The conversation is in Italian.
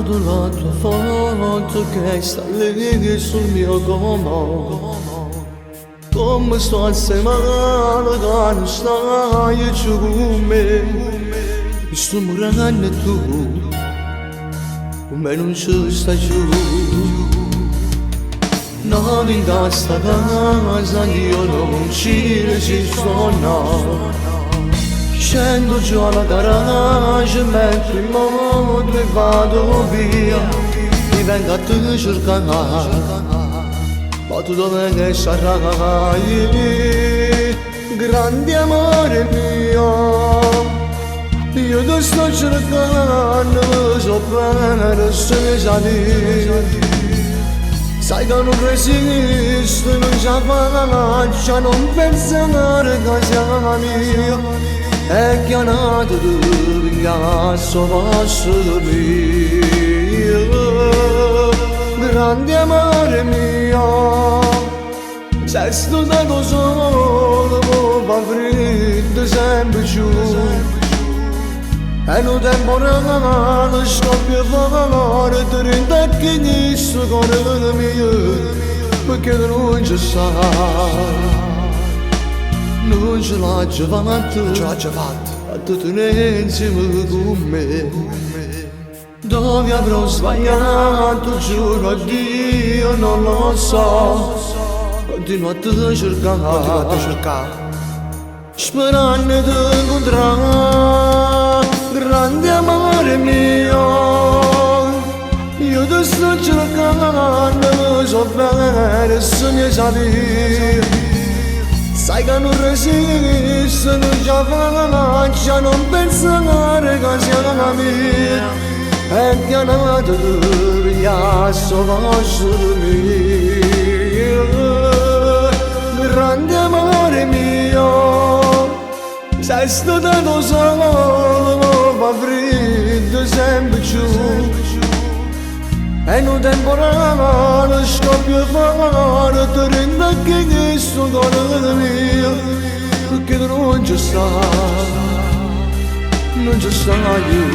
Guardo la tua foto che sta lì sul mio gomo. Come sto assieme che non stai giù con me. Mi sto morendo e tu con me non ci stai giù. Non in questa casa io non ci resisto. Scendo giù alla garage mentre il mondo e vado via. Mi vengo a te cercare, ma tu dove ne sarai? Grande amore mio, io ti sto cercando, so per salire. Sai che non resisto, non ce la faccio, non pensare che sia mia. E che nato tu ringrazio posso mio. Grande amore mio, sei stato solo, ma freddo sempre giù. E un temporale scoppia fuori, ti rende che inizio con il mio, perché non ci sta. Non ce l'ho già fatto, a tu tenere insieme con me. Dove avrò sbagliato, giuro a Dio, non lo so. Continuo a te cercare, sperando di incontrare. Grande amore mio, io ti sto cercando, so bene se mi sai. Sai che non resisto, non ce la faccio, non pensare che sia mia. E che è nato tu, pigliasso posso mio. Grande amore mio, sei stato solo, ma freddo sempre giù. E un temporale scoppia fuori, ti rende che questo cuore mio, perché non ci sta più.